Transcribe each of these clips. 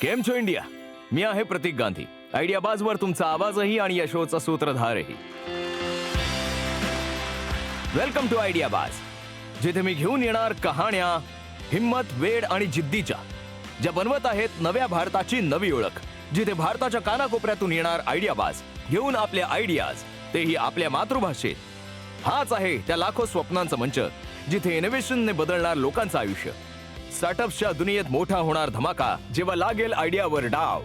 केम छो इंडिया. मी आहे प्रतीक गांधी. आयडिया बाजवर तुमचा आवाजही आणि या शोचा सूत्रधारही. वेलकम टू आयडिया बाज, जिथे मी घेऊन येणार कहाण्या हिम्मत, वेड आणि जिद्दीच्या, ज्या बनवत आहेत नव्या भारताची नवी ओळख. जिथे भारताच्या कानाकोपऱ्यातून येणार आयडिया बाज घेऊन आपल्या आयडियाज, तेही आपल्या मातृभाषेत. हाच आहे त्या लाखो स्वप्नांचा मंच, जिथे इनोव्हेशनने बदलणार लोकांचं आयुष्य. स्टार्टअप्सच्या दुनियेत मोठा होणार धमाका जेव्हा लागेल आयडियावर डाव.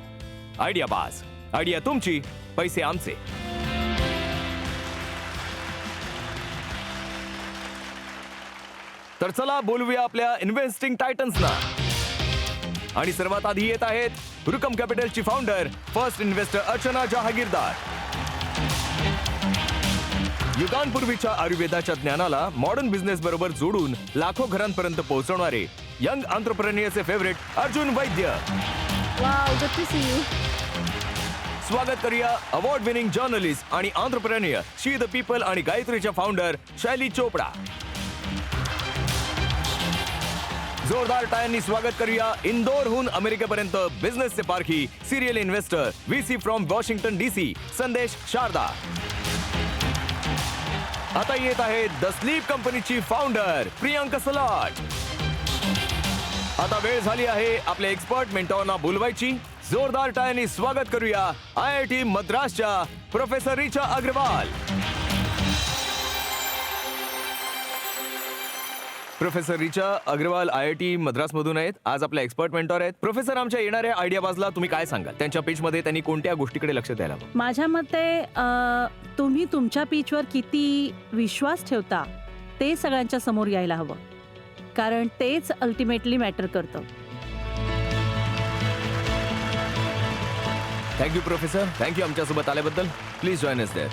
आयडिया बाज, आयडिया तुमची, पैसे आमचे. तर चला बोलूया आपल्या इन्व्हेस्टिंग टायटन्सना. आणि सर्वात आधी येत आहेत रुकम कॅपिटलची founder, first investor Archana Jahagirdar. युगांपूर्वीच्या आयुर्वेदाच्या ज्ञानाला मॉडर्न बिझनेस बरोबर जोडून लाखो घरांपर्यंत पोहोचवणारे यंग एंटरप्रेन्योरचे favourite Arjun Vaidya. Wow, good to see you. स्वागत करूया अवॉर्ड विनिंग जर्नलिस्ट आणि एंटरप्रेन्योर, शी द पीपल आणि गायत्रीच्या फाउंडर शैली चोपडा. जोरदार टाळ्यांनी स्वागत करूया इंदोरहून अमेरिकेपर्यंत बिझनेसचे पारखी, serial investor, VC from Washington DC, Sandesh Sharda. आता येत आहे द स्लीप कंपनीची फाउंडर प्रियांका सलाट. आता वेळ झाली आहे आपल्या एक्सपर्ट मेंटॉरना बोलवायची. जोरदार टाळ्यांनी स्वागत करूया IIT मद्रासच्या professor Richa Agrawal. Professor Richa Agrawal IIT Madras मधून आहेत. आज आपल्या एक्सपर्ट मेंटॉर आहेत. प्रोफेसर, आमच्या येणाऱ्या आयडिया बाजला तुम्ही काय सांगाल? त्यांच्या पिच मध्ये त्यांनी कोणत्या गोष्टीकडे लक्ष द्यायला हवं? माझ्या मते तुम्ही तुमच्या पिचवर किती विश्वास ठेवता ते सगळ्यांच्या समोर यायला हवं, कारण तेच अल्टिमेटली मॅटर करतं. थँक्यू प्रोफेसर, थँक्यू आमच्यासोबत आल्याबद्दल. Please join us there.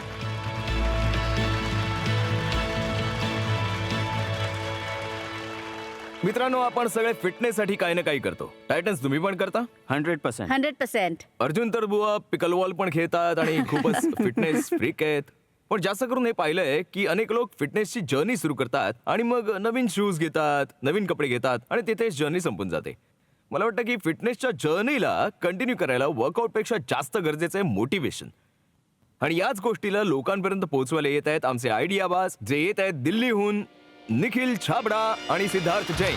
मित्रांनो, आपण सगळे फिटनेससाठी काही ना काही करतो. टायटन्स, तुम्ही पण करता? 100%. 100%. अर्जुन तर बुवा पिकलबॉल पण खेळतात आणि खूपच फिटनेस फ्रीक आहेत. पण जास्त करून हे पाहिलंय की अनेक लोक फिटनेसची जर्नी सुरू करतात आणि मग नवीन शूज घेतात, नवीन कपडे घेतात आणि तिथेच जर्नी संपून जाते. मला वाटतं की फिटनेसच्या जर्नीला कंटिन्यू करायला वर्कआउटपेक्षा जास्त गरजेचं आहे मोटिवेशन. आणि याच गोष्टीला लोकांपर्यंत पोहोचवायला येत आहेत आमचे आयडिया बाज, जे येत आहेत दिल्लीहून निखिल छाबडा आणि सिद्धार्थ जैन.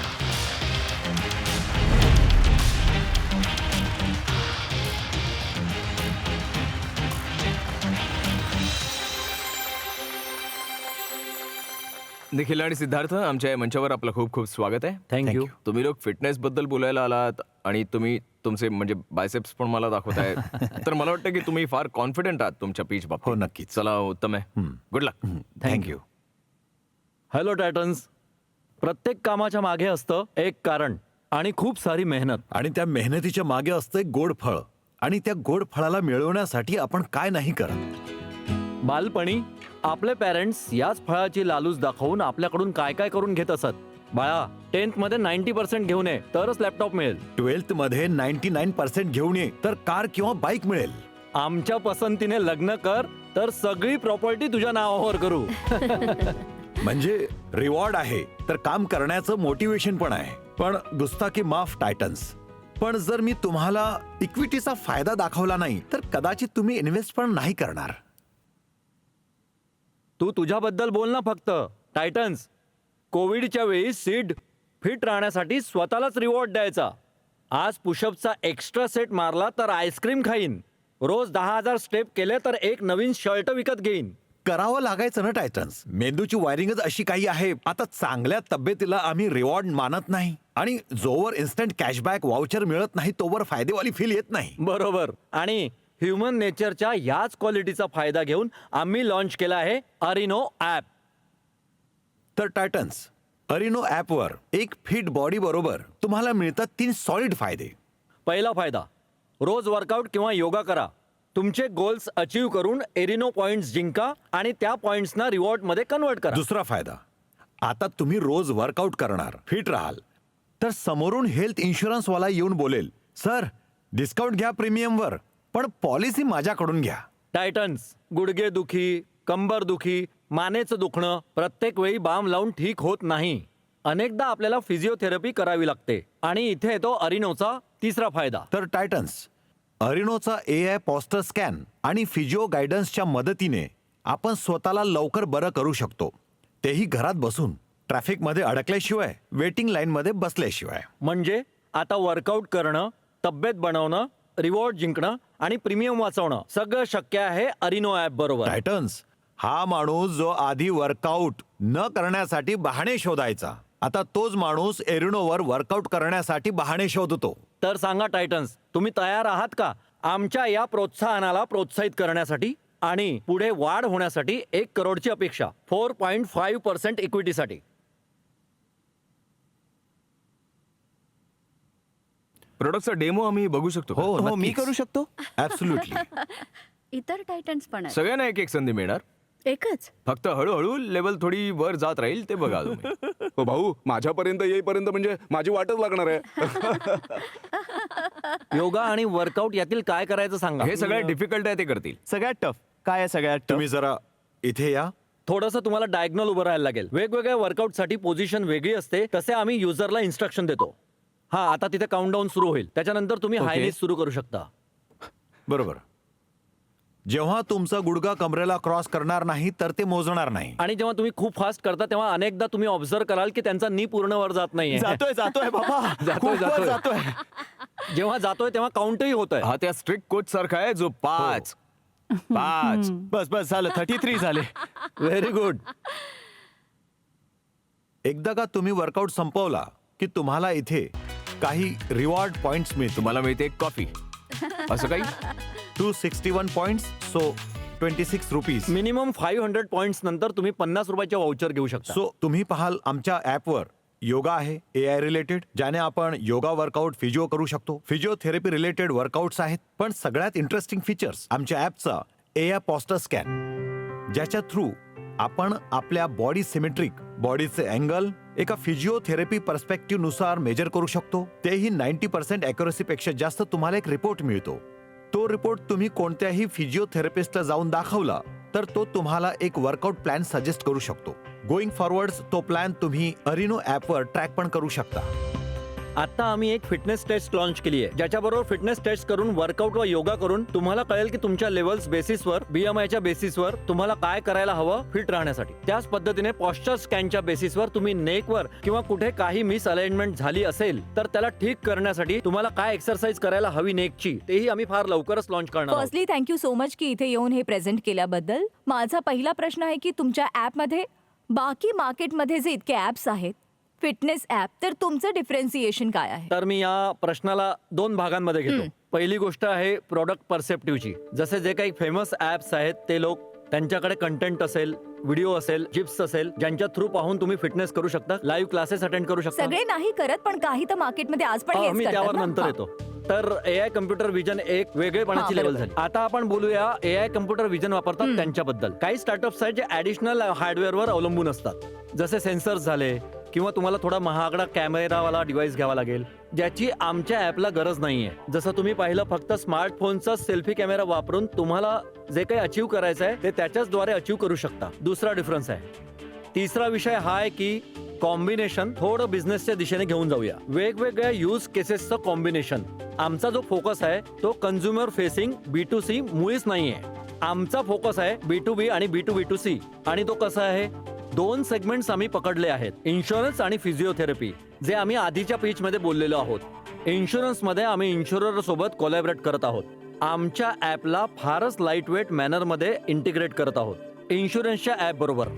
निखिल आणि सिद्धार्थ, आमच्या या मंचावर आपलं खूप खूप स्वागत आहे. थँक्यू. तुम्ही लोक फिटनेस बद्दल बोलायला आलात आणि तुम्ही तुमचे म्हणजे बायसेप्स पण मला दाखवताय. तर मला वाटतं की तुम्ही फार कॉन्फिडंट आहात तुमच्या पिच बाबतीत. हो, नक्कीच. चला, उत्तम आहे. गुड लक. थँक्यू. Hello Titans. प्रत्येक कामाच्या मागे असतं एक कारण आणि खूप सारी मेहनत. आणि त्या मेहनतीच्या मागे असतं एक गोड फळ, आणि त्या गोड फळाला मिळवण्यासाठी आपण काय नाही करत. बालपणी आपले पेरेंट्स याच फळाची लालूच दाखवून आपल्याकडून काय काय करून घेत असत. बाळा, 10th मध्ये 90% घेऊन ये तरच लॅपटॉप मिळेल. 12th मध्ये 99% घेऊन ये तर कार किंवा बाईक मिळेल. आमच्या पसंतीने लग्न कर तर सगळी प्रॉपर्टी तुझ्या नावावर करू. म्हणजे रिवॉर्ड आहे तर काम करण्याचं मोटिवेशन पण आहे. पण गुस्ताखी माफ टायटन्स. पण जर मी तुम्हाला इक्विटीचा फायदा दाखवला नाही तर कदाचित तुम्ही इन्व्हेस्ट पण नाही करणार. तू तुझ्याबद्दल बोल ना फक्त. टायटन्स, कोविडच्या वेळी सीड फिट राहण्यासाठी स्वतःलाच रिवॉर्ड द्यायचा. आज पुशअपचा एक्स्ट्रा सेट मारला तर आईस्क्रीम खाईन. रोज 10,000 स्टेप केले तर एक नवीन शर्ट विकत घेईन. करावं लागायचं ना टायटन्स. मेंदूची वायरिंगच अशी काही आहे. आता चांगल्या तब्येतीला आम्ही रिवॉर्ड मानत नाही, आणि जोवर इन्स्टंट कॅशबॅक वाउचर मिळत नाही तोवर फायदेवाली फील येत नाही. बरोबर. आणि ह्युमन नेचरच्या याच क्वालिटीचा फायदा घेऊन आम्ही लॉन्च केला आहे अरिनो ॲप. तर टायटन्स, अरिनो ॲपवर एक फिट बॉडी बरोबर तुम्हाला मिळतात 3 सॉलिड फायदे. पहिला फायदा, रोज वर्कआउट किंवा योगा करा. तुमचे गोल्स अचीव करून एरिनो पॉइंट्स जिंका आणि त्या पॉइंट्सना रिवॉर्डमध्ये कन्वर्ट करा. दुसरा फायदा, आता तुम्ही रोज वर्कआउट करणार, फिट राहाल, तर समोरून हेल्थ इन्शुरन्स वाला येऊन बोलेल, सर डिस्काउंट घ्या प्रीमियमवर, पण पॉलिसी माझ्याकडून घ्या. टायटन्स, गुडघे दुखी, कंबर दुखी, मानेचं दुखणं प्रत्येक वेळी बाम लावून ठीक होत नाही. अनेकदा आपल्याला फिजिओथेरपी करावी लागते आणि इथे येतो अरिनोचा तिसरा फायदा. तर टायटन्स अरिनोचा AI पॉस्टर स्कॅन आणि फिजिओ गायडन्सच्या मदतीने आपण स्वतःला लवकर बरं करू शकतो, तेही घरात बसून, ट्रॅफिकमध्ये अडकल्याशिवाय, वेटिंग लाईनमध्ये बसल्याशिवाय. म्हणजे आता वर्कआउट करणं, तब्येत बनवणं, रिवॉर्ड जिंकणं आणि प्रीमियम वाचवणं सगळं शक्य आहे अरिनो ॲप बरोबर. टायटन्स हा माणूस जो आधी वर्कआउट न करण्यासाठी बहाणे शोधायचा, आता तोच माणूस एरिनोवर वर्कआउट करण्यासाठी बहाणे शोधतो. तर सांगा टायटन्स, तुम्ही तयार आहात का आमच्या या प्रोत्साहनाला प्रोत्साहित करण्यासाठी आणि पुढे वाढ होण्यासाठी 1 करोडची अपेक्षा 4.5% इक्विटीसाठी? प्रोडक्टचा डेमो आम्ही बघू शकतो का? हो, मी नक्कीच. करू शकतो. ऍब्सोल्युटली. इतर टायटन्स पण आहेत. सगळ्यांना एक एक संधी मिळणार. एकच फक्त हळूहळू लेवल थोडी वर जात राहील, ते बघा तुम्ही. हो भाऊ, माझ्यापर्यंत येईपर्यंत म्हणजे माझी वाटच लागणार आहे. योगा आणि वर्कआउट यातील काय करायचं सांगा. हे सगळ्यात डिफिकल्ट आहे, ते करतील. सगळ्यात टफ काय आहे सगळ्यात टफ? तुम्ही जरा इथे या. थोडंसं तुम्हाला डायग्नल उभं राहायला लागेल. वेगवेगळ्या वर्कआउटसाठी पोझिशन वेगळी असते, तसे आम्ही युजरला इन्स्ट्रक्शन देतो. हा, आता तिथे काउंटडाऊन सुरू होईल, त्याच्यानंतर तुम्ही Okay. हाय नीज सुरू करू शकता. बरोबर. जेव्हा तुमचा गुडघा कमरेला क्रॉस करणार नाही तर ते मोजणार नाही. आणि जेव्हा तुम्ही खूप फास्ट करता तेव्हा अनेकदा तुम्ही ऑब्झर्व कराल की त्यांचा नी पूर्ण वर जात नाहीये. जातोय बाबा खूप वर जातोय. जेव्हा जातोय तेव्हा काउंटही होतोय. हा त्या स्ट्रिक्ट कोच सारखा आहे जो 5 5 बस झालं 33 झाले. Very good. एकदा का तुम्ही वर्कआउट संपवला की तुम्हाला इथे काही रिवॉर्ड पॉइंट्स मिळतील. तुम्हाला मिळते कॉफी, असं काही. 261 points, so 26 rupees. Minimum 500 points नंतर तुम्ही 50 रुपयाचे वाउचर घेऊ शकता. सो तुम्ही पाहाल आमच्या ऍपवर योगा आहे, AI रिलेटेड, ज्याने आपण योगा वर्कआउट फिजिओ करू शकतो. फिजिओथेरपी रिलेटेड वर्कआउट्स आहेत. पण सगळ्यात इंटरेस्टिंग फीचर्स आमच्या ऍपचा AI पॉस्टर स्कॅन, ज्याच्या थ्रू आपण आपल्या बॉडी सिमेट्रिक, बॉडीचे अँगल एका फिजिओथेरपी पर्स्पेक्टिव्ह नुसार मेजर करू शकतो. तेही 90% अॅक्युरसी पेक्षा जास्त. तुम्हाला एक रिपोर्ट मिळतो. तो रिपोर्ट तुम्ही कोणत्याही फिजिओथेरपिस्टला जाऊन दाखवला तर तो तुम्हाला एक वर्कआउट प्लॅन सजेस्ट करू शकतो. गोइंग फॉरवर्ड तो प्लॅन तुम्ही अरिनो ॲपवर ट्रॅक पण करू शकता. आता आम्ही एक फिटनेस टेस्ट लॉन्च केली आहे, ज्याच्याबरोबर फिटनेस टेस्ट करून वर्कआउट व योगा करून तुम्हाला कळेल की तुमच्या लेवल्स बेसिसवर, BMIच्या बेसिसवर तुम्हाला काय करायला हवं फिट राहण्यासाठी. त्याच पद्धतीने पॉस्चर स्कॅनच्या बेसिसवर तुम्ही नेकवर किंवा कुठे काही मिस अलाइनमेंट झाली असेल तर त्याला ठीक करण्यासाठी तुम्हाला काय एक्सरसाइज करायला हवी नेकची, तेही आम्ही फार लवकरच लॉन्च करणार आहोत. फर्स्टली थँक्यू सो मच की इथे येऊन हे प्रेझेंट केल्याबद्दल. माझा पहिला प्रश्न आहे की तुमच्या ॲपमध्ये बाकी मार्केटमध्ये जे इतके ॲप्स आहेत फिटनेस ॲप, तर तुमचं डिफरन्सिएशन काय आहे? तर मी या प्रश्नाला 2 भागांमध्ये घेतो. पहिली गोष्ट आहे प्रोडक्ट पर्सेप्टिव्हची. जसे जे काही फेमस ॲप्स आहेत ते लोक, त्यांच्याकडे कंटेंट असेल, व्हिडिओ असेल, चिप्स असेल, ज्यांच्या थ्रू पाहून तुम्ही फिटनेस करू शकता, लाईव्ह क्लासेस अटेंड करू शकता. सगळे नाही करत, पण काही तर मार्केटमध्ये आज पण हेच मी करतात त्यावर ना. नंतर हां. येतो. तर AI कम्प्युटर विजन एक वेगळेपणाची हां, लेवल बरोबर. झाली. आता आपण बोलूया AI कम्प्युटर विजन वापरतात त्यांच्याबद्दल. काही स्टार्टअप्स आहेत जे ऍडिशनल हार्डवेअरवर अवलंबून असतात, जसे सेन्सर्स झाले किंवा तुम्हाला थोडा महागडा कॅमेरावाला डिव्हाइस घ्यावा लागेल, ज्याची आमच्या ॲपला गरज नाहीये. जसं तुम्ही पाहिलं, फक्त स्मार्टफोनचा सेल्फी कॅमेरा वापरून तुम्हाला जे काही अचीव करायचं आहे ते त्याच्याचद्वारे अचीव करू शकता. दुसरा डिफरन्स आहे. तिसरा विषय हा आहे की कॉम्बिनेशन थोडं बिझनेसच्या दिशेने घेऊन जाऊया. वेगवेगळ्या यूज केसेसचं कॉम्बिनेशन. आमचा जो फोकस आहे तो कन्झ्युमर फेसिंग B2C मुळीच नाहीये. आमचा फोकस आहे B2B आणि B2B2C. आणि तो कसा आहे? 2 सेगमेंट्स आम्ही पकडले आहेत, इन्शुरन्स आणि फिजिओथेरपी, जे आम्ही आधीच्या पिच मध्ये बोललेलो आहोत. इन्शुरन्समध्ये आम्ही इन्शुरर सोबत कोलॅबरेट करत आहोत. आमच्या ॲपला फारच लाईट वेट मॅनरमध्ये इंटिग्रेट करत आहोत इन्शुरन्सच्या ॲप बरोबर.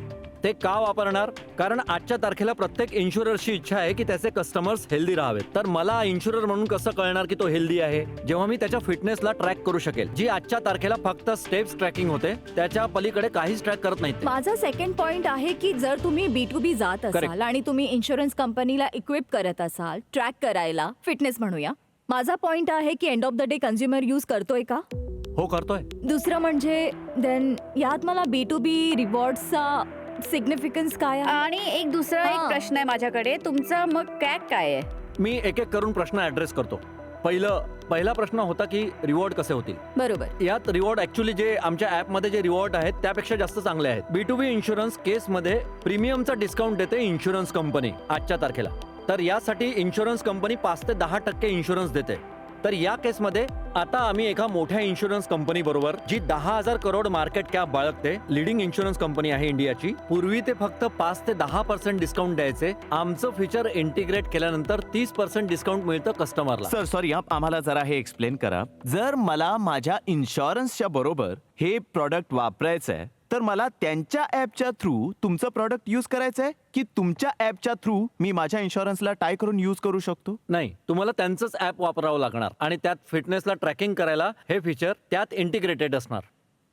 ते का वापरणार? कारण आजच्या तारखेला प्रत्येक इन्शुररची इच्छा आहे की त्याचे कस्टमर्स हेल्दी राहावेत. तर मला इन्शुरर म्हणून कसं कळणार की तो हेल्दी आहे? जेव्हा मी त्याच्या फिटनेसला ट्रॅक करू शकेल, जी आजच्या तारखेला फक्त स्टेप्स ट्रॅकिंग होते, त्याच्या पलीकडे काहीच ट्रॅक करत नाहीत. माझा सेकंड पॉइंट आहे की जर तुम्ही B2B जात असाल आणि तुम्ही इन्शुरन्स कंपनीला इक्विप करत असाल ट्रॅक करायला, फिटनेस म्हणूया, माझा पॉइंट आहे की end of the day consumer use करतोय का? हो, करतोय. दुसरं म्हणजे देन यात मला B2B रिवॉर्ड्सचा सिग्निफिकन्स काय आहे? आणि एक दुसरा हां. एक प्रश्न आहे माझ्याकडे. तुमचा मग कॅक काय आहे? मी एक एक करून प्रश्न ऍड्रेस करतो. पहिला प्रश्न होता की रिवॉर्ड कसे होतील. बरोबर. यात रिवॉर्ड ऍक्च्युली जे आमच्या ऍपमध्ये जे रिवॉर्ड आहेत त्यापेक्षा जास्त चांगले आहेत. B2B इन्शुरन्स केसमध्ये प्रीमियमचा डिस्काउंट देते इन्शुरन्स कंपनी आजच्या तारखेला. तर यासाठी इन्शुरन्स कंपनी 5 ते 10% इन्शुरन्स देते. तर या केसमध्ये आता आम्ही एका मोठ्या इन्शुरन्स कंपनी बरोबर, जी 10,000 करोड मार्केट कॅप बाळगते, लिडिंग इन्शुरन्स कंपनी आहे इंडियाची. पूर्वी ते फक्त 5 ते 10% डिस्काउंट द्यायचे. आमचं फीचर इंटिग्रेट केल्यानंतर 30% डिस्काउंट मिळतं कस्टमरला. सर सॉरी, आम्हाला जरा हे एक्सप्लेन करा. जर मला माझ्या इन्शुरन्सच्या बरोबर हे प्रॉडक्ट वापरायचं आहे, तर मला त्यांच्या ऍपच्या थ्रू तुमचं प्रॉडक्ट यूज करायचं आहे की तुमच्या ऍपच्या थ्रू मी माझ्या इन्शुरन्सला टाय करून यूज करू शकतो? नाही, तुम्हाला त्यांचंच ऍप वापरावं लागणार आणि त्यात फिटनेसला ट्रॅकिंग करायला हे फीचर त्यात इंटिग्रेटेड असणार.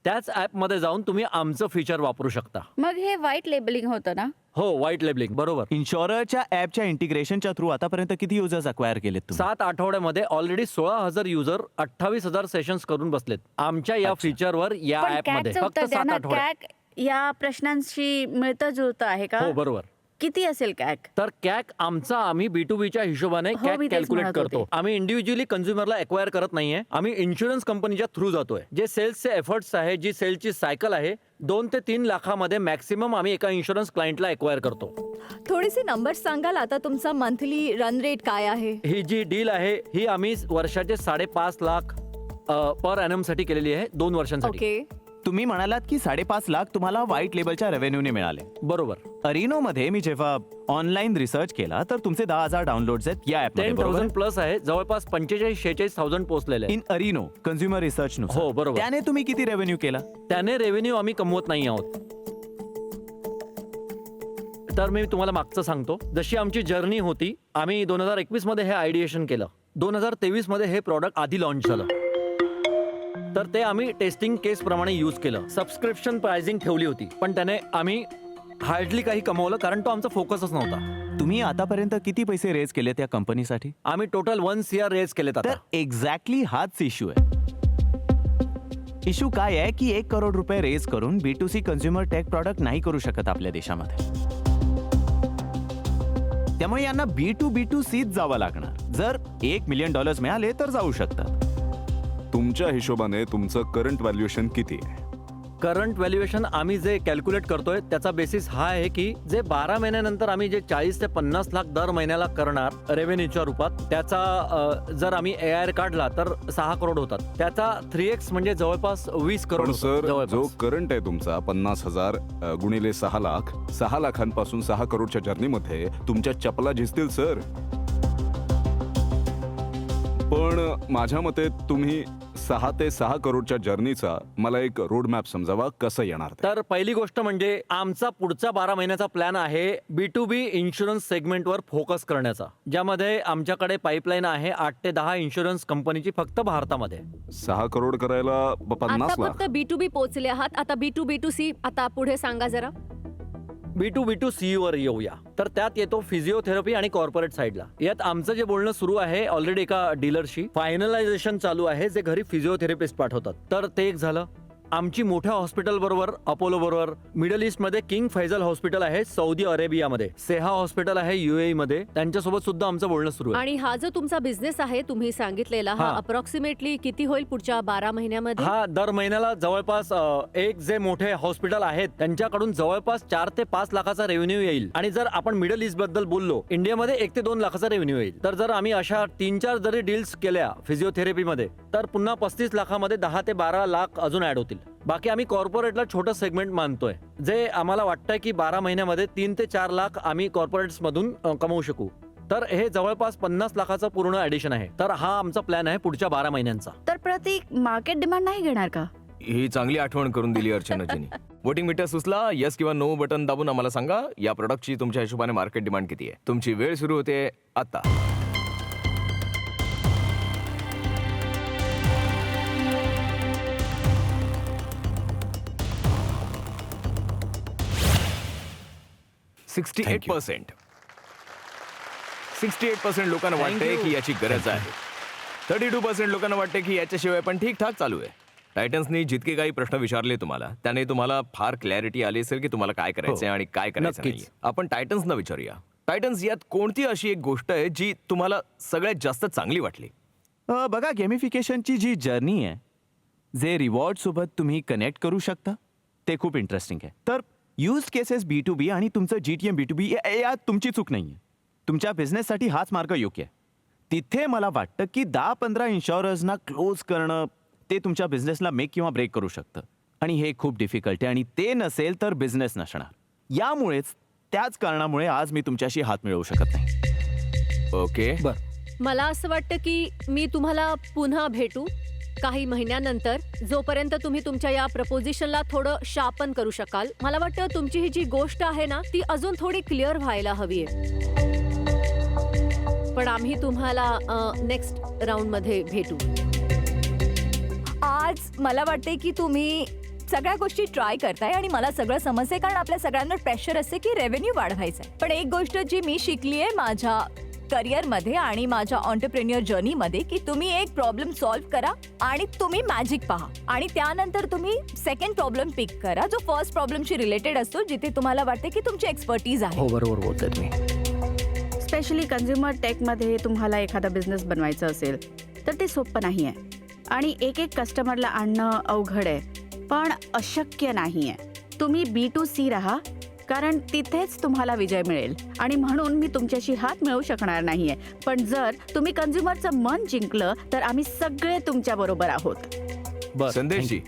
त्याच ऍपमध्ये जाऊन तुम्ही आमचं फीचर वापरू शकता. मग हे व्हाईट लेबलिंग होतं ना? हो, व्हाईट लेबलिंग बरोबर. इन्शुररच्या ऍपच्या इंटिग्रेशनच्या थ्रू आतापर्यंत किती युजर्स अक्वायर केलेत तुम्ही? 7 आठवड्यामध्ये ऑलरेडी 16,000 युजर 28,000 सेशन्स करून बसलेत आमच्या या फीचरवर या पण ऍपमध्ये. कॅगचं फक्त उत्तर द्या 7 ना. आठवड्यात. कॅग या प्रश्नांशी मिळतं जुळतं आहे का? हो बरोबर. किती असेल कॅग? तर कॅक आम्ही B2Bच्या हिशोबाने हो, कॅक मी तेच कॅल्क्युलेट म्हणत करतो. होते. आम्ही इंडिव्हिज्युअली कन्झ्युमरला एक्वायर करत नाहीये. आम्ही इन्शुरन्स कंपनीच्या थ्रू जातोय. जे सेल्सचे एफर्ट्स आहे, जी सेलची सायकल आहे, 2 ते 3 लाखामध्ये मॅक्सिमम आम्ही एका इन्शुरन्स क्लायंटला एक्वायर करतो. थोडेसे नंबर्स सांगाल आता तुमचा मंथली रन रेट काय आहे? ही जी डील आहे ही आम्ही वर्षाचे 5.5 लाख पर ॲनम साठी केलेली आहे 2 वर्षांसाठी. ओके. तुम्ही म्हणालात की 5.5 लाख तुम्हाला व्हाईट लेबलच्या रेव्हेन्यूने मिळाले. बरोबर. अरिनो मध्ये मी जेव्हा ऑनलाईन रिसर्च केला तर तुमचे 10,000 डाउनलोड्स आहेत या ऍपमध्ये. 10,000 प्लस आहे. जवळपास 45,000-46,000 पोहोचलेले आहे. इन अरिनो कन्झ्युमर रिसर्च नुसार. हो, बरोबर. त्याने तुम्ही किती रेव्हेन्यू केला? त्याने रेव्हेन्यू आम्ही कमवत नाही आहोत. तर मी तुम्हाला मागचं सांगतो. जशी आमची जर्नी होती, आम्ही 2021 मध्ये हे आयडिएशन केलं. 2023 मध्ये हे प्रॉडक्ट आधी लॉन्च झालं. तर ते आम्ही टेस्टिंग केस प्रमाणे यूज केलं. सबस्क्रिप्शन प्राइसिंग ठेवली होती, पण त्याने आम्ही हार्डली काही कमवलं कारण तो आमचा फोकसच नव्हता. तुम्ही आतापर्यंत किती पैसे रेज केले त्या कंपनीसाठी? आम्ही टोटल 1 CR रेज केलेत आता. तर एक्झॅक्टली हाच इश्यू आहे. इश्यू काय आहे की 1 करोड रुपये रेज करून B2C कन्झ्युमर टेक प्रॉडक्ट नाही करू शकत आपल्या देशामध्ये. त्यामुळे यांना B2B2C जावं लागणार. जर $1 मिलियन मिळाले तर जाऊ शकतात. तुमच्या हिशोबाने तुमचं करंट व्हॅल्युएशन किती आहे? करंट व्हॅल्युएशन आम्ही जे कॅल्क्युलेट करतोय त्याचा बेसिस हा आहे की जे 12 महिन्यानंतर आम्ही जे 40 ते 50 लाख दर महिन्याला करणार रेव्हेन्यूच्या रूपात, त्याचा जर आम्ही AR काढला तर 6 करोड होतात. त्याचा 3x म्हणजे जवळपास 20 करोड पण होतात सर, जवळपास. जो करंट आहे तुमचा 50,000 गुणिले 6 लाख, 6 लाखांपासून 6 करोडच्या जर्नीमध्ये तुमच्या चपला झिजतील सर. पण माझ्या मते तुम्ही 6 ते 6 करोडच्या जर्नीचा मला एक रोड मॅप समजावा, कसं येणार ते. तर पहिली गोष्ट म्हणजे आमचा पुढचा 12 महिन्याचा प्लॅन आहे B2B इन्शुरन्स सेगमेंटवर फोकस करण्याचा, ज्यामध्ये आमच्याकडे पाईपलाईन आहे 8 ते 10 इन्शुरन्स कंपनीची फक्त भारतामध्ये. 6 करोड करायला 50 आता लाख. फक्त B2B पोहोचले आहात. आता B2B2C आता पुढे सांगा जरा. B2B2C वर येऊया. तर त्यात येतो फिजिओथेरपी आणि कॉर्पोरेट साईडला. यात आमचं जे बोलणं सुरू आहे ऑलरेडी एका डीलरशी, फायनलायझेशन चालू आहे, जे घरी फिजिओथेरपिस्ट पाठवतात. तर ते एक झालं. आमची मोठ्या हॉस्पिटल बरोबर, अपोलो बरोबर, मिडल ईस्ट मध्ये किंग फैजल हॉस्पिटल आहे सौदी अरेबियामध्ये, सेहा हॉस्पिटल आहे UAE मध्ये, त्यांच्यासोबत सुद्धा आमचं बोलणं सुरू आहे. आणि हा जो तुमचा बिझनेस आहे तुम्ही सांगितलेला, हा हा. अप्रॉक्सिमेटली किती होईल पुढच्या 12 महिन्यामध्ये? हा दर महिन्याला जवळपास एक जे मोठे हॉस्पिटल आहेत त्यांच्याकडून जवळपास 4 ते 5 लाखाचा रेव्हेन्यू येईल. आणि जर आपण मिडल ईस्ट बद्दल बोललो, इंडियामध्ये 1 ते 2 लाखाचा रेव्हेन्यू येईल. तर जर आम्ही अशा 3-4 जरी डील्स केल्या फिजिओथेरपीमध्ये, तर पुन्हा 35 लाखामध्ये 10 ते 12 लाख अजून ऍड होतील. बाकी आम्ही कॉर्पोरेटला छोटं सेगमेंट मानतोय, जे आम्हाला वाटतंय की 12 महिन्यामध्ये 3 ते 4 लाख आम्ही कॉर्पोरेट्स मधून कमवू शकू. तर हे जवळपास 50 लाखाचं पूर्ण ऍडिशन आहे. तर हा आमचा प्लॅन आहे पुढच्या 12 महिन्यांचा. तर प्रतीक मार्केट डिमांड नाही घेणार का? ही चांगली आठवण करून दिली अर्चनाजीनी. वोटिंग मीटर सुचला, येस किंवा नो बटन दाबून आम्हाला सांगा या प्रोडक्टची तुमच्या हिशोबाने मार्केट डिमांड किती आहे. तुमची वेळ सुरू होते आता. Thank you. 68% लोकांना वाटते की याची गरज आहे. 32% लोकांना वाटते की याच्याशिवाय पण ठीक ठाक चालू आहे. टायटन्सनी जितके काही प्रश्न विचारले तुम्हाला, त्याने तुम्हाला फार क्लॅरिटी आली असेल की तुम्हाला काय करायचंय आणि काय करायचं नक्कीच. नाही. आपण टायटन्सना विचारूया, टायटन्स यात कोणती अशी एक गोष्ट आहे जी तुम्हाला सगळ्यात जास्त चांगली वाटली? बघा गेमिफिकेशनची जी जर्नी आहे, जे रिवॉर्ड सोबत तुम्ही कनेक्ट करू शकता, ते खूप इंटरेस्टिंग आहे. तर यूज केसेस B2B आणि तुमचं GTM B2B यात तुमची चूक नाही आहे. तुमच्या बिझनेससाठी हाच मार्ग योग्य आहे. तिथे मला वाटतं की 10-15 इन्शुरर्सना क्लोज करणं ते तुमच्या बिझनेसला मेक किंवा ब्रेक करू शकतं, आणि हे खूप डिफिकल्ट आहे, आणि ते नसेल तर बिझनेस नसणार. यामुळेच त्याच कारणामुळे आज मी तुमच्याशी हात मिळवू शकत नाही. ओके. मला असं वाटतं की मी तुम्हाला पुन्हा भेटू काही महिन्यानंतर, जोपर्यंत तुम्ही तुमच्या या प्रपोजिशनला थोडं शार्पन करू शकाल. मला वाटतं तुमची ही जी गोष्ट आहे ना, ती अजून थोडी क्लिअर व्हायला हवी आहे. पण आम्ही तुम्हाला नेक्स्ट राऊंडमध्ये भेटू. आज मला वाटते की तुम्ही सगळ्या गोष्टी ट्राय करताय आणि मला सगळं समजते, कारण आपल्या सगळ्यांवर प्रेशर असते की रेव्हेन्यू वाढवायचं आहे. पण एक गोष्ट जी मी शिकली आहे माझ्या करिअरमध्ये आणि माझ्या ऑन्टरप्रेन्युअर जर्नीमध्ये, की तुम्ही एक प्रॉब्लेम सॉल्व्ह करा आणि तुम्ही मॅजिक पहा, आणि त्यानंतर तुम्ही सेकंड प्रॉब्लेम पिक करा जो फर्स्ट प्रॉब्लेमशी रिलेटेड असतो, जिथे तुम्हाला वाटते की तुमची एक्सपर्टीज आहे. हो, बरोबर बोलताय तुम्ही. स्पेशली कन्झ्युमर टेकमध्ये तुम्हाला एखादा बिझनेस बनवायचा असेल तर ते सोपं नाही आहे, आणि एक कस्टमरला आणणं अवघड आहे, पण अशक्य नाही आहे. तुम्ही B2C राहा, कारण तिथेच तुम्हाला विजय मिळेल, आणि म्हणून मी तुमच्याशी हात मिळवू शकणार नाहीये. पण जर तुम्ही कन्झ्युमरचं मन जिंकलं तर आम्ही सगळे तुमच्या बरोबर आहोत. बस, संदेशजी.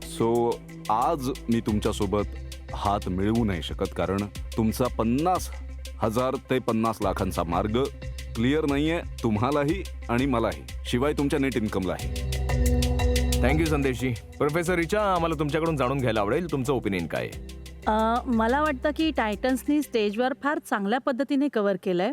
सो आज मी तुमच्यासोबत हात मिळवू नाही शकत, कारण तुमचा 50,000 ते 50 लाखांचा मार्ग क्लिअर नाहीये तुम्हालाही आणि मलाही, शिवाय तुमच्या नेट इन्कमलाही. थँक्यू संदेशजी. प्रोफेसर रिचा, आम्हाला तुमच्याकडून जाणून घ्यायला आवडेल तुमचं ओपिनियन काय आहे. मला वाटतं की टायटन्सनी स्टेजवर फार चांगल्या पद्धतीने कव्हर केलंय.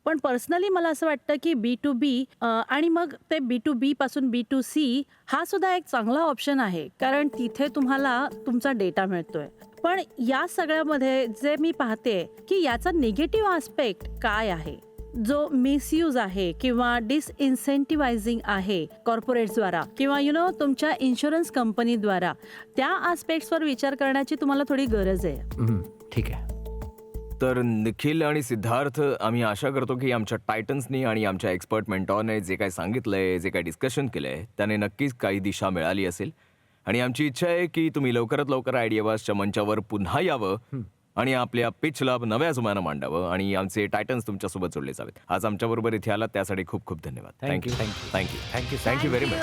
पण पर्सनली मला असं वाटतं की B2B आणि मग ते B2B पासून B2C हा सुद्धा एक चांगला ऑप्शन आहे, कारण तिथे तुम्हाला तुमचा डेटा मिळतोय. पण या सगळ्यामध्ये जे मी पाहते की याचा निगेटिव्ह आस्पेक्ट काय आहे, जो मिसयूज आहे किंवा डिसइन्सेंटिव्हायझिंग आहे कॉर्पोरेट्सद्वारा किंवा तुमच्या इन्शुरन्स कंपनीद्वारा, त्या आस्पेक्ट्सवर विचार करण्याची तुम्हाला थोडी गरज आहे. ठीक आहे. तर निखिल आणि सिद्धार्थ, आम्ही आशा करतो की आमच्या टायटन्सनी आणि आमच्या एक्सपर्ट मेंटॉरने जे काही सांगितलंय, जे काही डिस्कशन केलंय, त्याने नक्कीच काही दिशा मिळाली असेल. आणि आमची इच्छा आहे की तुम्ही लवकरात लवकर आयडियाबाजच्या मंचावर पुन्हा यावं आणि आपल्या पिचला नव्या जुमानं मांडावं, आणि आमचे टायटन्स तुमच्यासोबत जोडले जावेत. आज आमच्याबरोबर इथे आलात त्यासाठी खूप खूप धन्यवाद. Thank you. Thank you very much.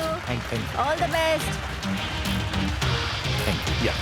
All the best. या.